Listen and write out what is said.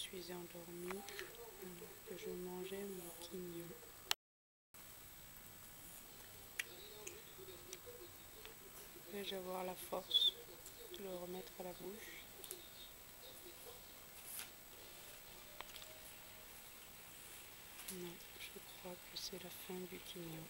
suis endormie, que je mangeais mon quignon. Vais-je avoir la force de le remettre à la bouche? Non, je crois que c'est la fin du quignon.